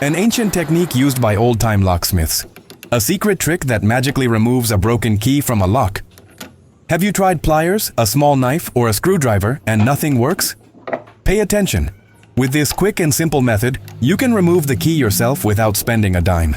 An ancient technique used by old-time locksmiths. A secret trick that magically removes a broken key from a lock. Have you tried pliers, a small knife, or a screwdriver and nothing works? Pay attention. With this quick and simple method, you can remove the key yourself without spending a dime.